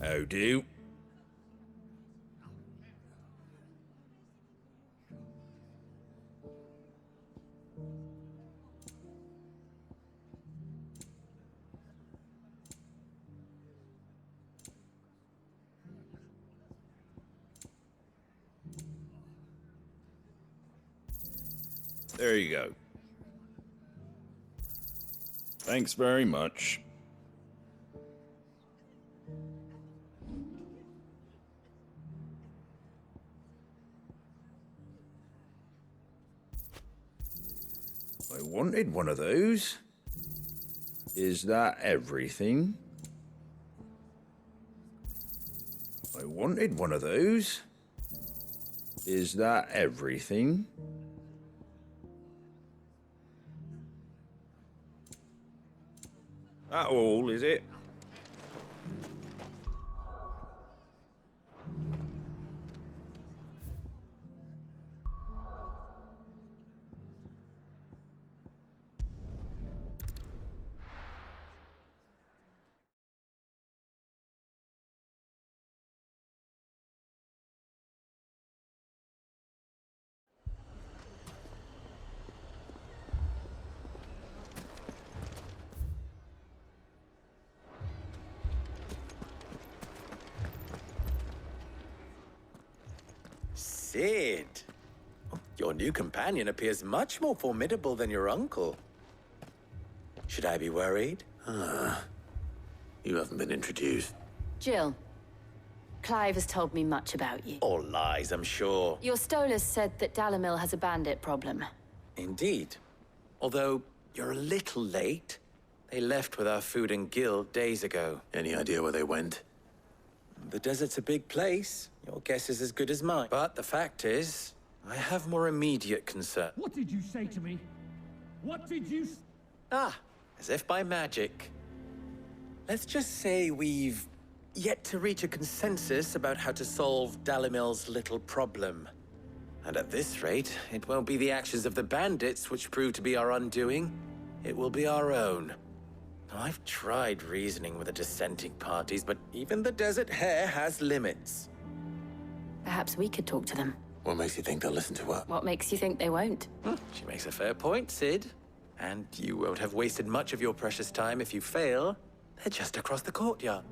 How do? There you go. Thanks very much. I wanted one of those. Is that everything? I wanted one of those. Is that everything? That all, is it? Sid, your new companion appears much more formidable than your uncle. Should I be worried? You haven't been introduced. Jill, Clive has told me much about you. All lies, I'm sure. Your Stolas said that Dalamil has a bandit problem. Indeed. Although, you're a little late. They left with our food and guild days ago. Any idea where they went? The desert's a big place. Your guess is as good as mine. But the fact is, I have more immediate concern. What did you say to me? What did you... As if by magic. Let's just say we've yet to reach a consensus about how to solve Dalimil's little problem. And at this rate, it won't be the actions of the bandits which prove to be our undoing. It will be our own. Now, I've tried reasoning with the dissenting parties, but even the Desert Hare has limits. Perhaps we could talk to them. What makes you think they'll listen to her? What makes you think they won't? She makes a fair point, Sid. And you won't have wasted much of your precious time if you fail. They're just across the courtyard.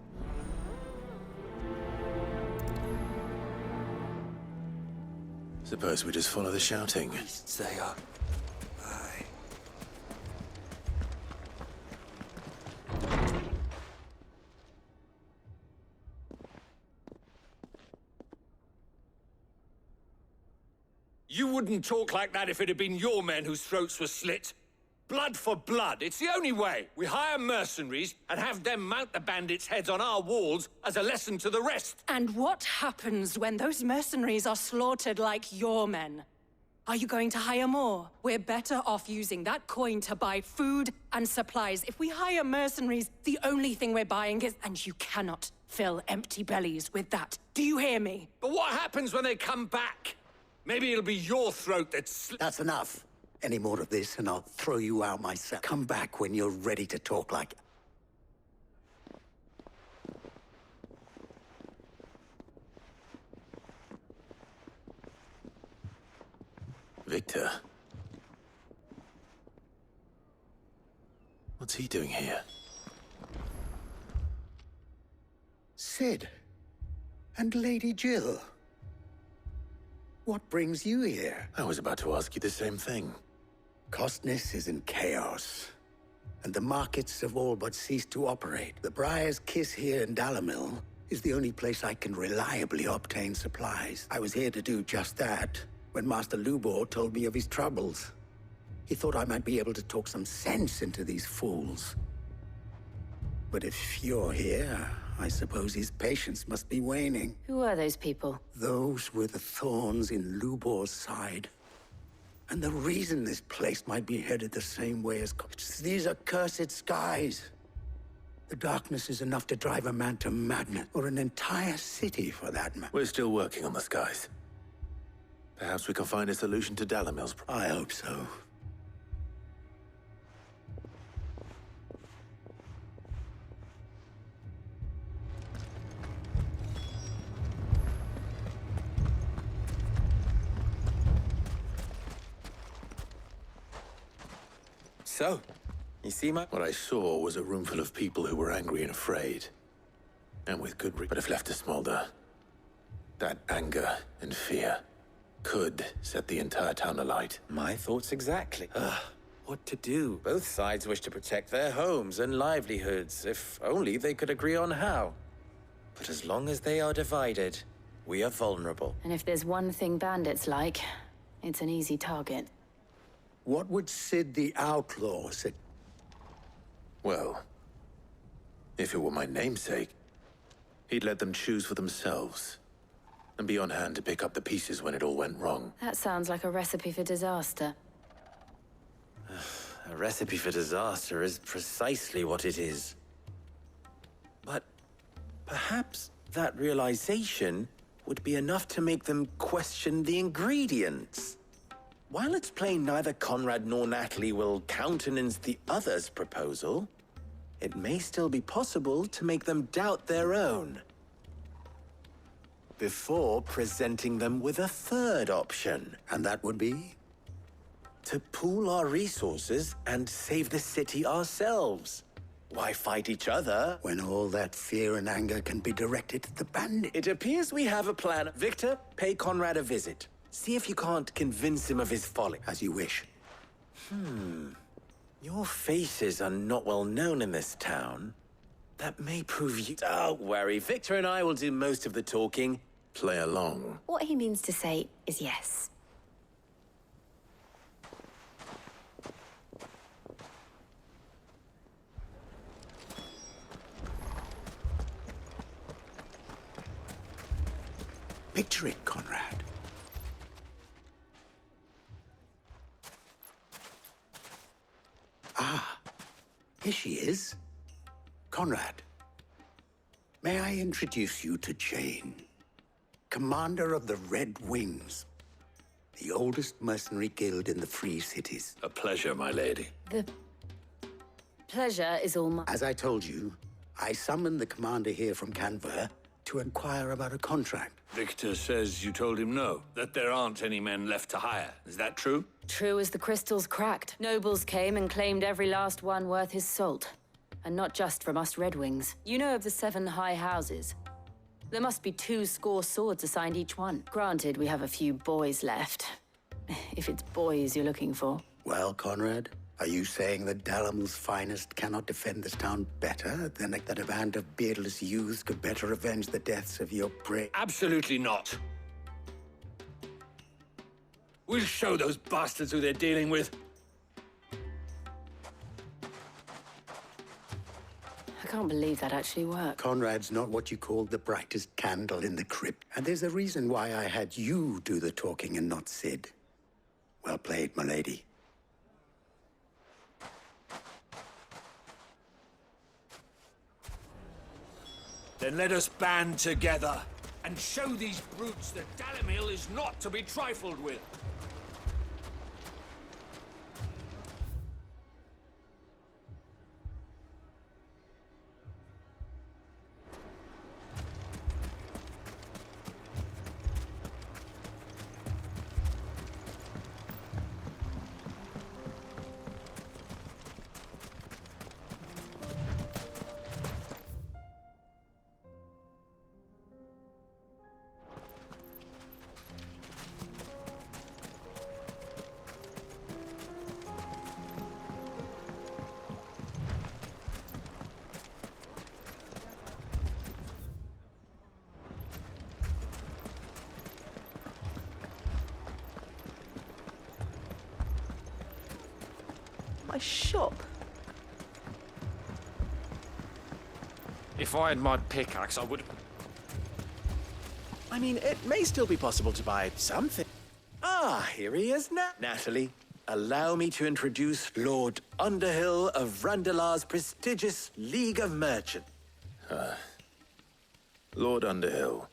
Suppose we just follow the shouting. They are. Aye. You wouldn't talk like that if it had been your men whose throats were slit. Blood for blood, it's the only way. We hire mercenaries and have them mount the bandits' heads on our walls as a lesson to the rest. And what happens when those mercenaries are slaughtered like your men? Are you going to hire more? We're better off using that coin to buy food and supplies. If we hire mercenaries, the only thing we're buying is... And you cannot fill empty bellies with that. Do you hear me? But what happens when they come back? Maybe it'll be your throat that's... That's enough. Any more of this and I'll throw you out myself. Come back when you're ready to talk like... Victor. What's he doing here? Sid. And Lady Jill. What brings you here? I was about to ask you the same thing. Costness is in chaos, and the markets have all but ceased to operate. The Briar's Kiss here in Dalamil is the only place I can reliably obtain supplies. I was here to do just that when Master Lubor told me of his troubles. He thought I might be able to talk some sense into these fools. But if you're here, I suppose his patience must be waning. Who are those people? Those were the thorns in Lubor's side. And the reason this place might be headed the same way as... These are cursed skies. The darkness is enough to drive a man to madness, or an entire city for that matter. We're still working on the skies. Perhaps we can find a solution to Dalamil's problem. I hope so. So, you see my... What I saw was a room full of people who were angry and afraid. And with good reason. But if left to smolder, that anger and fear could set the entire town alight. My thoughts exactly. What to do? Both sides wish to protect their homes and livelihoods, if only they could agree on how. But as long as they are divided, we are vulnerable. And if there's one thing bandits like, it's an easy target. What would Sid the Outlaw say? Well, if it were my namesake, he'd let them choose for themselves and be on hand to pick up the pieces when it all went wrong. That sounds like a recipe for disaster. A recipe for disaster is precisely what it is. But perhaps that realization would be enough to make them question the ingredients. While it's plain neither Conrad nor Natalie will countenance the other's proposal, it may still be possible to make them doubt their own before presenting them with a third option. And that would be? To pool our resources and save the city ourselves. Why fight each other? When all that fear and anger can be directed at the bandit. It appears we have a plan. Victor, pay Conrad a visit. See if you can't convince him of his folly. As you wish. Your faces are not well known in this town. That may prove you... Don't worry, Victor and I will do most of the talking. Play along. What he means to say is yes. Picture it, Conrad. Ah, here she is. Conrad, may I introduce you to Jane, commander of the Red Wings, the oldest mercenary guild in the Free Cities. A pleasure, my lady. The pleasure is all mine. As I told you, I summoned the commander here from Canver to inquire about a contract. Victor says you told him no, that there aren't any men left to hire. Is that true? True as the crystals cracked. Nobles came and claimed every last one worth his salt. And not just from us Red Wings. You know of the 7 high houses. There must be 200 swords assigned each one. Granted, we have a few boys left. If it's boys you're looking for. Well, Conrad, are you saying that Dalamil's finest cannot defend this town better than that a band of beardless youths could better avenge the deaths of your prey? Absolutely not. We'll show those bastards who they're dealing with. I can't believe that actually worked. Conrad's not what you call the brightest candle in the crypt. And there's a reason why I had you do the talking and not Sid. Well played, my lady. Then let us band together and show these brutes that Dalimil is not to be trifled with. My shop. If I had my pickaxe, I would... I mean, it may still be possible to buy something. Ah, here he is now. Natalie, allow me to introduce Lord Underhill of Randalar's prestigious League of Merchants. Lord Underhill.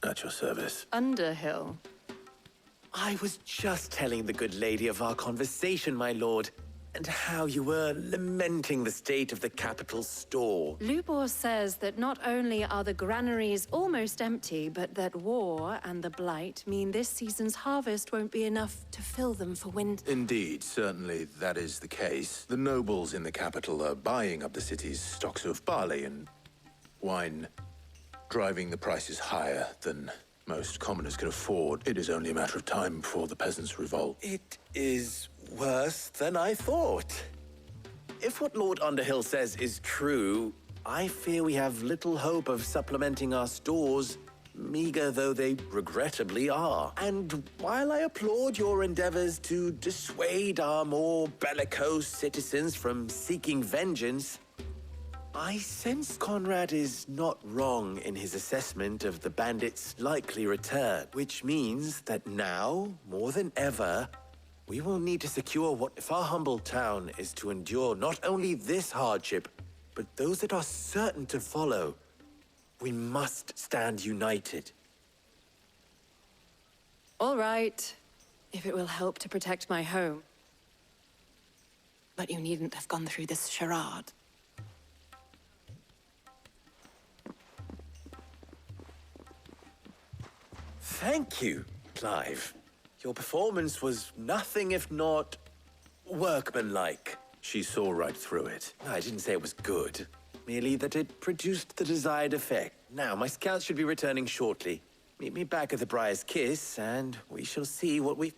At your service. Underhill. I was just telling the good lady of our conversation, my lord. and how you were lamenting the state of the capital store. Lubor says that not only are the granaries almost empty, but that war and the Blight mean this season's harvest won't be enough to fill them for winter. Indeed, certainly that is the case. The nobles in the capital are buying up the city's stocks of barley and wine, driving the prices higher than most commoners can afford. It is only a matter of time before the peasants revolt. It is worse than I thought. If what Lord Underhill says is true, I fear we have little hope of supplementing our stores, meager though they regrettably are. And while I applaud your endeavors to dissuade our more bellicose citizens from seeking vengeance, I sense Conrad is not wrong in his assessment of the bandits' likely return, which means that now, more than ever, we will need to secure what if our humble town is to endure not only this hardship, but those that are certain to follow. We must stand united. All right, if it will help to protect my home. But you needn't have gone through this charade. Thank you, Clive. Your performance was nothing if not workmanlike. She saw right through it. I didn't say it was good, merely that it produced the desired effect. Now, my scouts should be returning shortly. Meet me back at the Briar's Kiss, and we shall see what we...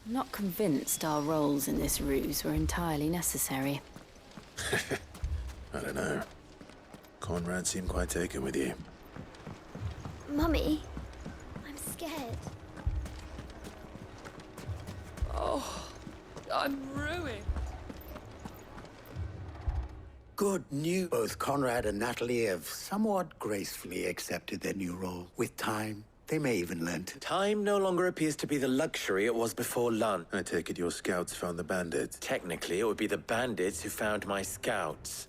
I'm not convinced our roles in this ruse were entirely necessary. I don't know. Conrad seemed quite taken with you. Mummy, I'm scared. Oh, I'm ruined. Good news. Both Conrad and Natalie have somewhat gracefully accepted their new role. With time, they may even learn to... Time no longer appears to be the luxury it was before lunch. I take it your scouts found the bandits. Technically, it would be the bandits who found my scouts.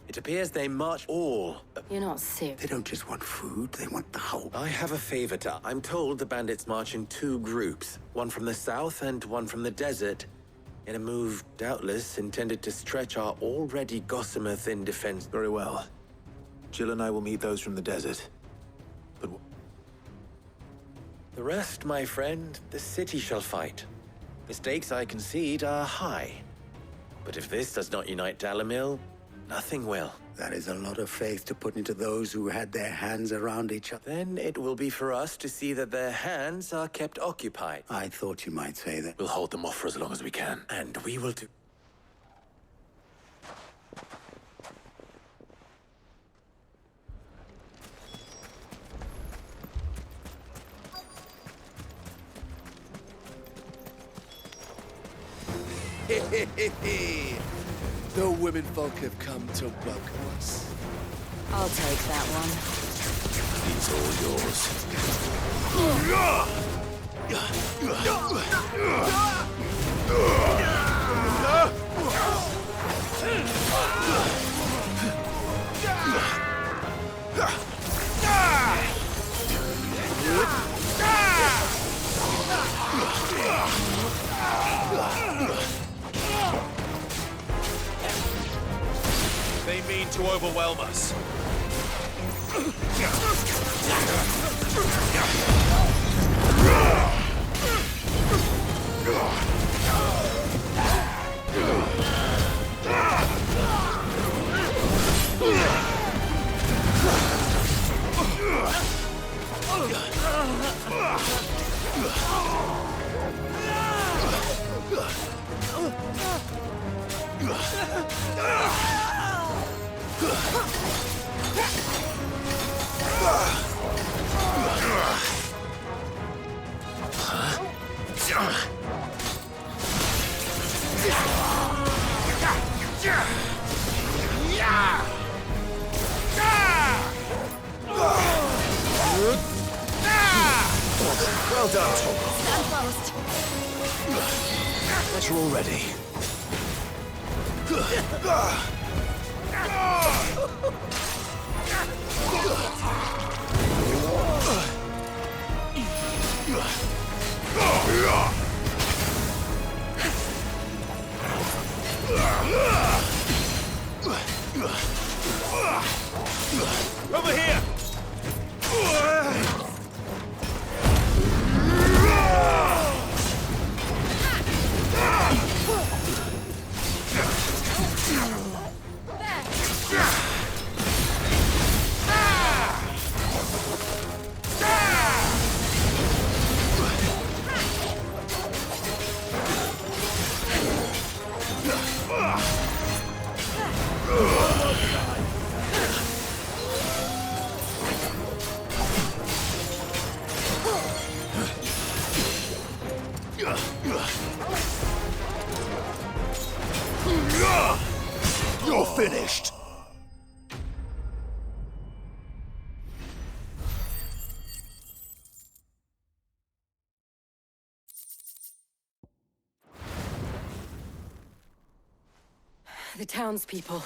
It appears they march all. You're not serious. They don't just want food, they want the whole... I have a favor to... I'm told the bandits march in two groups, one from the south and one from the desert, in a move doubtless intended to stretch our already gossamer-thin defense. Very well. Jill and I will meet those from the desert. But the rest, my friend, the city shall fight. The stakes, I concede, are high. But if this does not unite Dalimil, nothing will. That is a lot of faith to put into those who had their hands around each other. Then it will be for us to see that their hands are kept occupied. I thought you might say that. we'll hold them off for as long as we can. And we will do... The womenfolk have come to welcome us. I'll take that one. He's all yours. They mean to overwhelm us. Well done, Tom. Stand fast. That you're all ready. finished. The townspeople.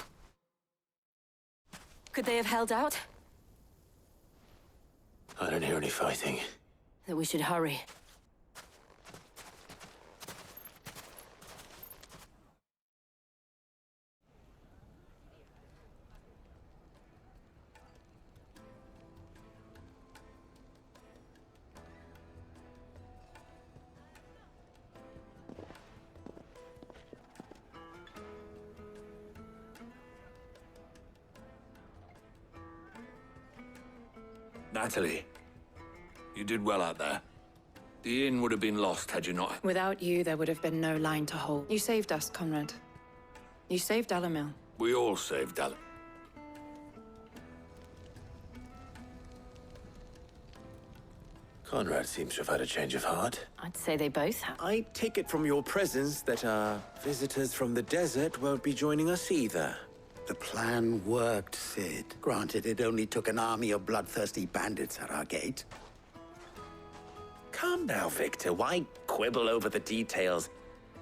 Could they have held out? I don't hear any fighting. That we should hurry. Natalie, you did well out there. The inn would have been lost had you not. Without you, there would have been no line to hold. You saved us, Conrad. You saved Dalamil. We all saved Dal. Conrad seems to have had a change of heart. I'd say they both have. I take it from your presence that our visitors from the desert won't be joining us either. The plan worked, Sid. Granted, it only took an army of bloodthirsty bandits at our gate. Calm now, Victor. Why quibble over the details?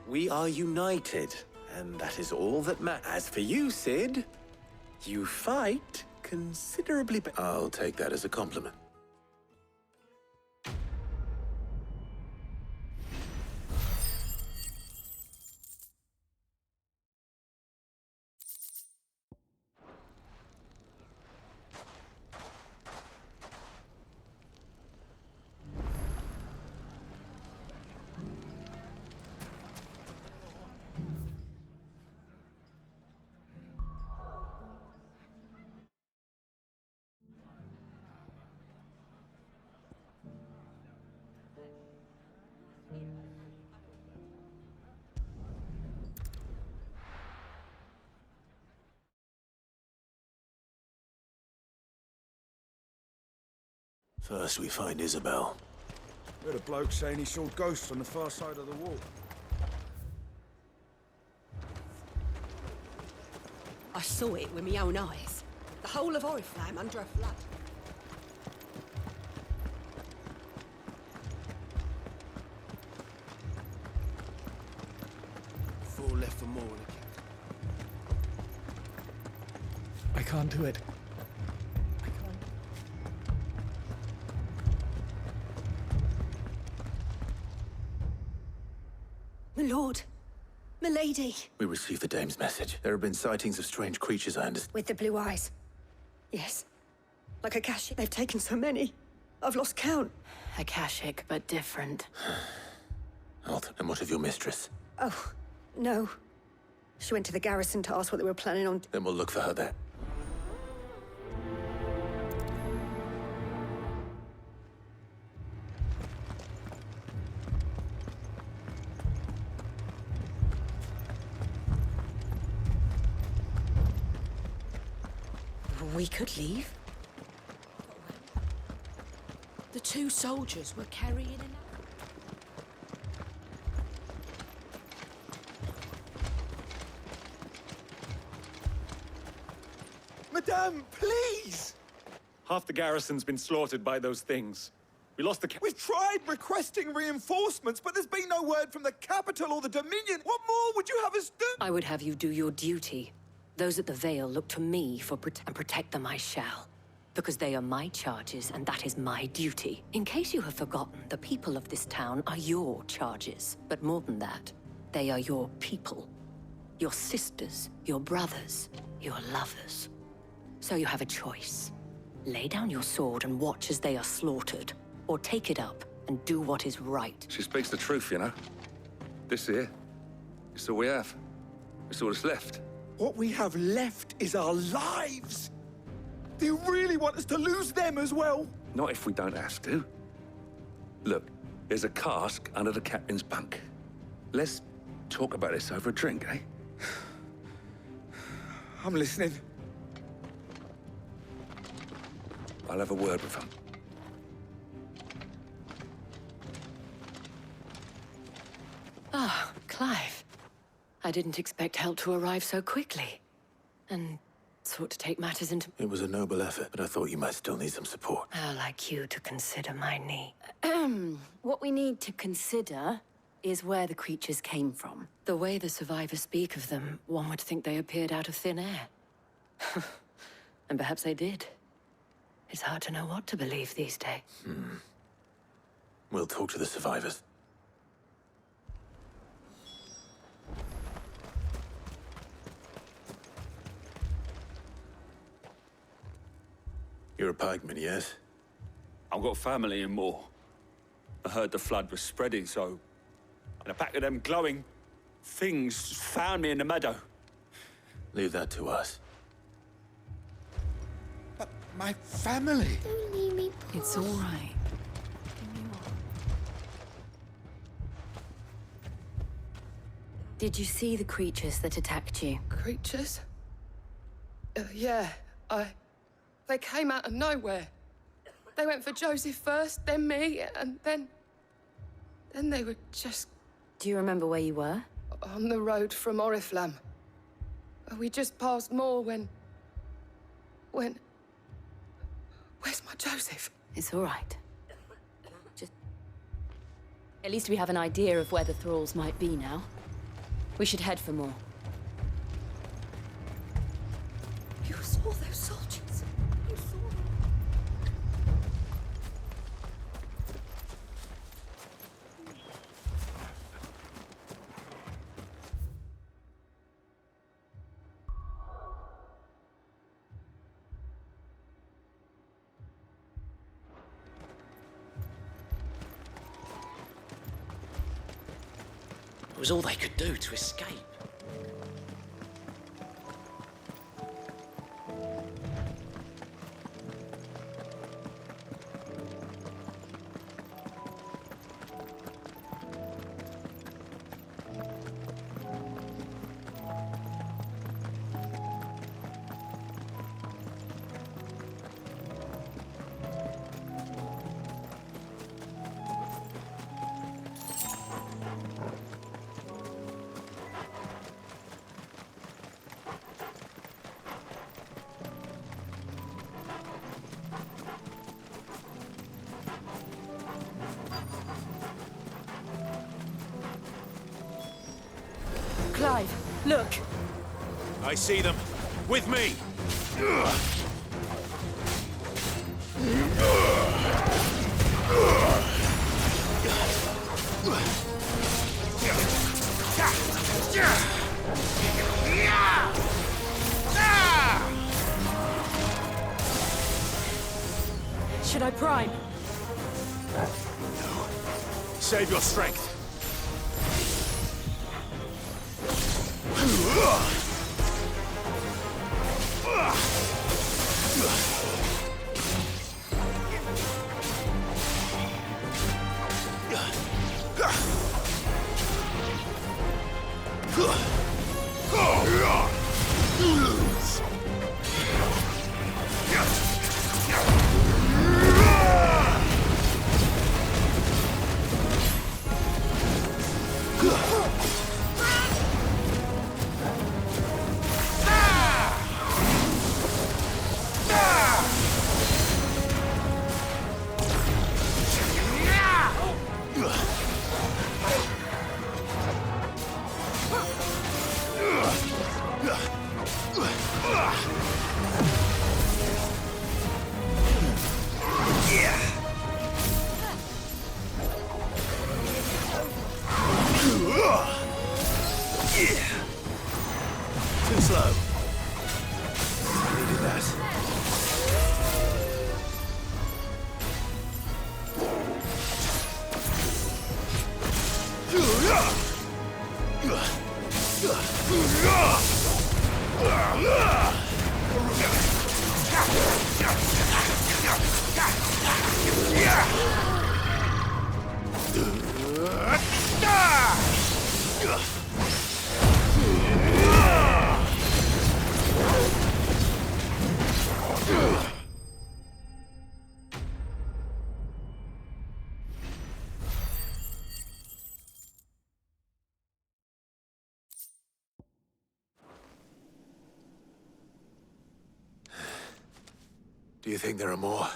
We are united, and that is all that matters. As for you, Sid, you fight considerably better. I'll take that as a compliment. First, we find Isabel. We had a bloke saying he saw ghosts on the far side of the wall. I saw it with my own eyes. The whole of Oriflamme under a flood. Four left for more. I can't do it. My lord. My lady. We received the dame's message. There have been sightings of strange creatures, I understand. With the blue eyes. Yes. Like Akashic. They've taken so many. I've lost count. Akashic, but different. And what of your mistress? Oh, no. She went to the garrison to ask what they were planning on. Then we'll look for her there. We could leave. The two soldiers were carrying an... Madame, please! Half the garrison's been slaughtered by those things. We lost the We've tried requesting reinforcements, but there's been no word from the capital or the Dominion. What more would you have us do? I would have you do your duty. Those at the Vale look to me for and protect them I shall. Because they are my charges, and that is my duty. In case you have forgotten, the people of this town are your charges. But more than that, they are your people. Your sisters, your brothers, your lovers. So you have a choice. Lay down your sword and watch as they are slaughtered, or take it up and do what is right. She speaks the truth, you know. This here, it's all we have. It's all that's left. What we have left is our lives. Do you really want us to lose them as well? Not if we don't have to. Look, there's a cask under the captain's bunk. Let's talk about this over a drink, eh? I'm listening. I'll have a word with him. Ah, Clive. I didn't expect help to arrive so quickly. and sought to take matters into... It was a noble effort, but I thought you might still need some support. I'd like you to consider my need. What we need to consider is where the creatures came from. The way the survivors speak of them, one would think they appeared out of thin air. And perhaps they did. It's hard to know what to believe these days. We'll talk to the survivors. You're a pikeman, yes? I've got family in Moor. I heard the flood was spreading, so... And a pack of them glowing things found me in the meadow. Leave that to us. But my family... Don't leave me, Paul. It's all right. Did you see the creatures that attacked you? Creatures? Yeah, They came out of nowhere. They went for Joseph first, then me, and then they were just... Do you remember where you were? On the road from Oriflamme. We just passed Moor when... Where's my Joseph? It's all right. Just... At least we have an idea of where the thralls might be now. We should head for more. You saw those soldiers. You saw them. It was all they could do to escape. Clive, look! I see them. With me! Should I prime? No. Save your strength. Too slow. Needed that. you think there are more?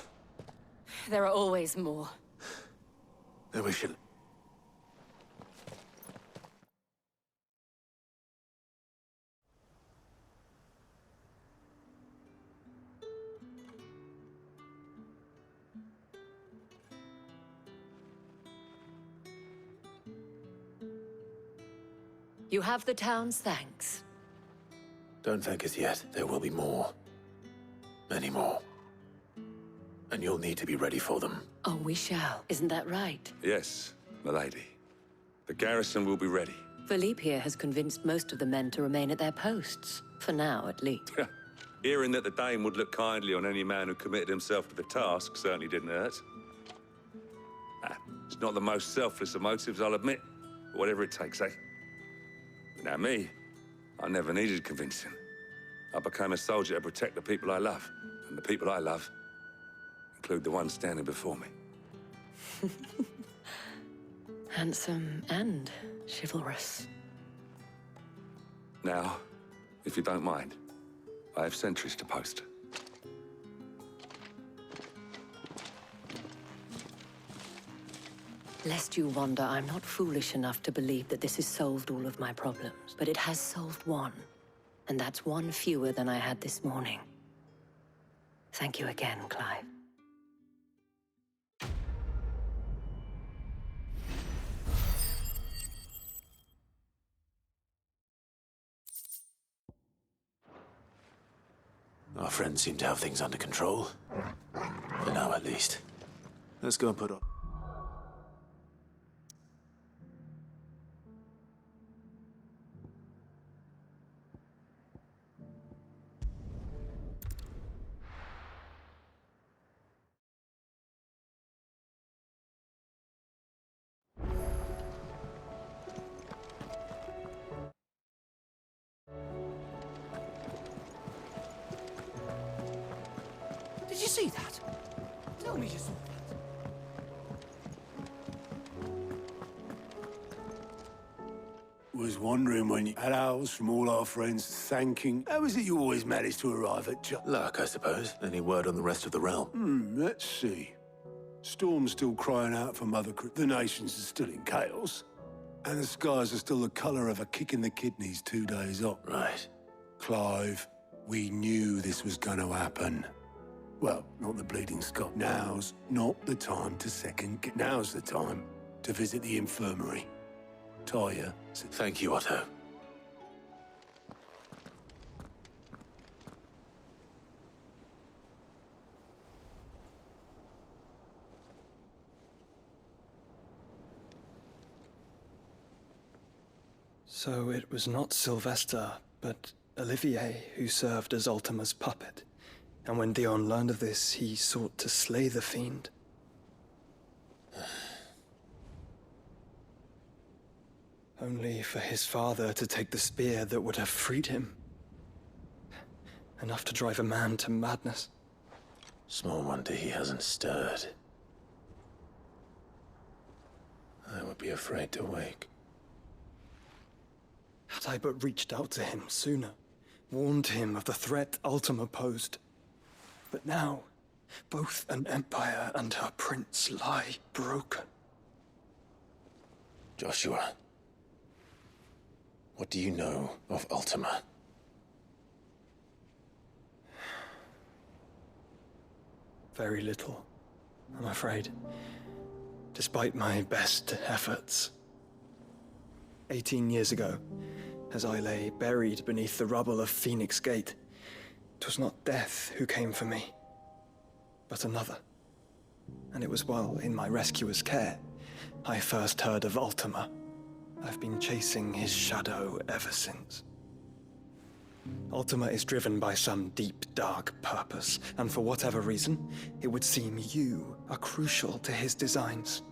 There are always more. Then we should... You have the town's thanks. Don't thank us yet. There will be more. Many more. And you'll need to be ready for them. Oh, we shall. Isn't that right? Yes, milady. The garrison will be ready. Philippe here has convinced most of the men to remain at their posts. For now, at least. Hearing that the Dane would look kindly on any man who committed himself to the task certainly didn't hurt. It's not the most selfless of motives, I'll admit. But whatever it takes, eh? Now me, I never needed convincing. I became a soldier to protect the people I love. And the people I love include the ones standing before me. Handsome and chivalrous. Now, if you don't mind, I have sentries to post. Lest you wonder, I'm not foolish enough to believe that this has solved all of my problems. But it has solved one. And that's one fewer than I had this morning. Thank you again, Clive. Our friends seem to have things under control. For now, at least. Let's go and put on... Did you see that? Tell me you saw that. Was wondering when you had owls from all our friends thanking. How is it you always manage to arrive at luck, I suppose. Any word on the rest of the realm? Let's see. Storm's still crying out for the nations are still in chaos. And the skies are still the colour of a kick in the kidneys 2 days on. Right. Clive, we knew this was going to happen. Well, not the bleeding Scot. Now's not the time to Now's the time to visit the infirmary. Taya. Thank you, Otto. So it was not Sylvester, but Olivier who served as Ultima's puppet. And when Dion learned of this, he sought to slay the fiend. Only for his father to take the spear that would have freed him. Enough to drive a man to madness. Small wonder he hasn't stirred. I would be afraid to wake. Had I but reached out to him sooner, warned him of the threat Ultima posed. But now, both an empire and her prince lie broken. Joshua, what do you know of Ultima? Very little, I'm afraid. Despite my best efforts. 18 years ago, as I lay buried beneath the rubble of Phoenix Gate, 'twas not death who came for me, but another. And it was while in my rescuer's care, I first heard of Ultima. I've been chasing his shadow ever since. Ultima is driven by some deep, dark purpose, and for whatever reason, it would seem you are crucial to his designs.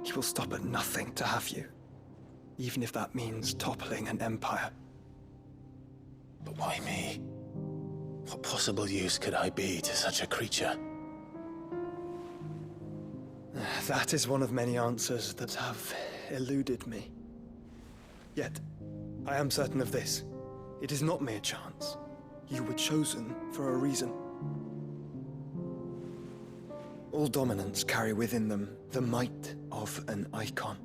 He will stop at nothing to have you, even if that means toppling an empire. But why me? What possible use could I be to such a creature? That is one of many answers that have eluded me. Yet, I am certain of this. It is not mere chance. You were chosen for a reason. All dominants carry within them the might of an icon.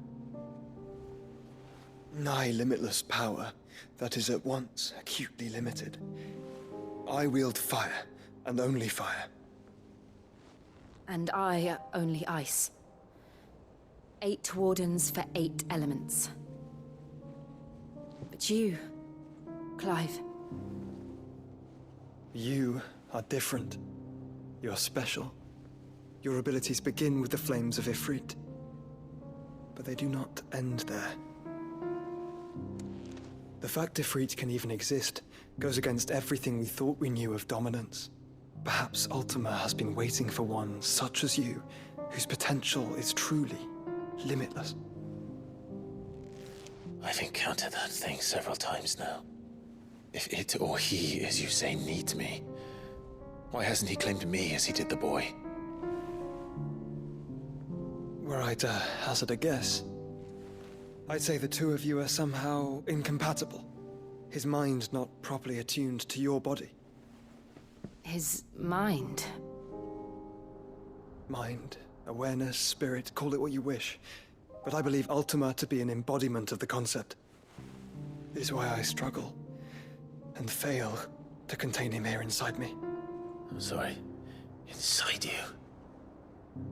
Nigh limitless power that is at once acutely limited. I wield fire, and only fire. And I only ice. 8 wardens for 8 elements. But you, Clive. You are different. You're special. Your abilities begin with the flames of Ifrit. But they do not end there. The fact Ifrit can even exist goes against everything we thought we knew of dominance. Perhaps Ultima has been waiting for one such as you, whose potential is truly limitless. I've encountered that thing several times now. If it or he, as you say, needs me, why hasn't he claimed me as he did the boy? Were I to hazard a guess, I'd say the two of you are somehow incompatible. His mind not properly attuned to your body. His mind? Mind, awareness, spirit, call it what you wish. But I believe Ultima to be an embodiment of the concept. It is why I struggle and fail to contain him here inside me. I'm sorry. Inside you?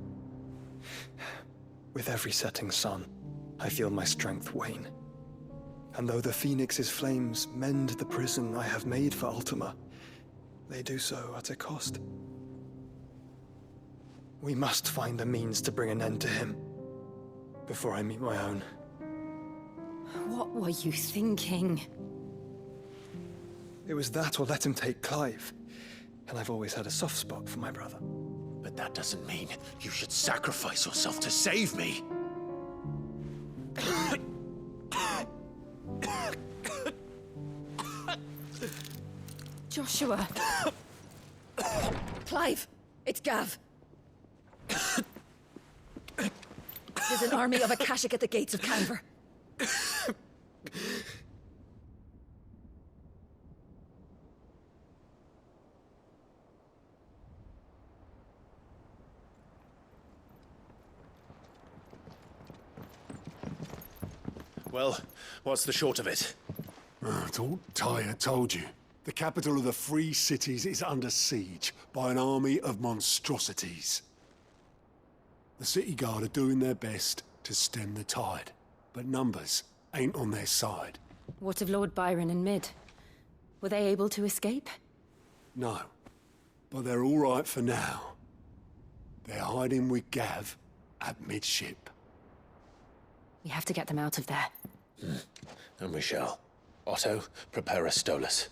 With every setting sun, I feel my strength wane. And though the Phoenix's flames mend the prison I have made for Ultima, they do so at a cost. We must find a means to bring an end to him before I meet my own. What were you thinking? It was that or let him take Clive. And I've always had a soft spot for my brother. But that doesn't mean you should sacrifice yourself to save me. Joshua. Clive, it's Gav. There's an army of Akashic at the gates of Canver. Well, what's the short of it? I thought Tyre told you. The capital of the Free Cities is under siege by an army of monstrosities. The city guard are doing their best to stem the tide, but numbers ain't on their side. What of Lord Byron and Mid? Were they able to escape? No, but they're all right for now. They're hiding with Gav at midship. We have to get them out of there. And we shall. Otto, prepare a Stolas.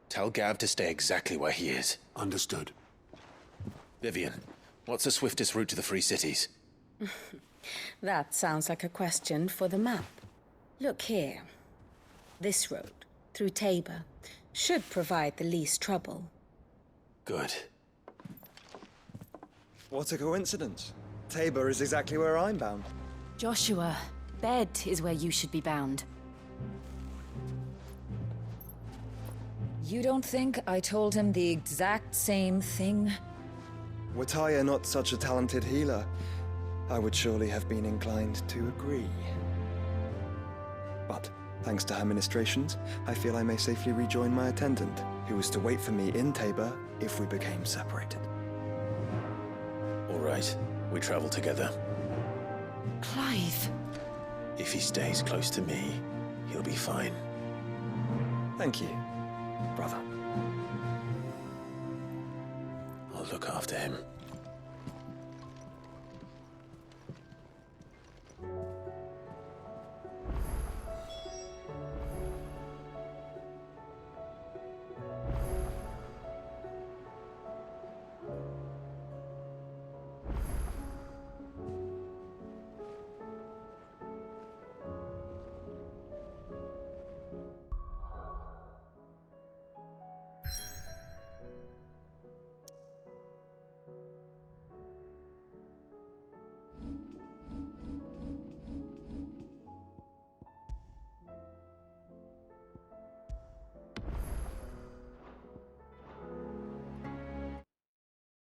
Tell Gav to stay exactly where he is. Understood. Vivian, what's the swiftest route to the Free Cities? That sounds like a question for the map. Look here. This road, through Tabor, should provide the least trouble. Good. What a coincidence. Tabor is exactly where I'm bound. Joshua, bed is where you should be bound. You don't think I told him the exact same thing? Were Tyre not such a talented healer, I would surely have been inclined to agree. But, thanks to her ministrations, I feel I may safely rejoin my attendant, who was to wait for me in Tabor if we became separated. All right, we travel together. Clive. If he stays close to me, he'll be fine. Thank you, brother. I'll look after him.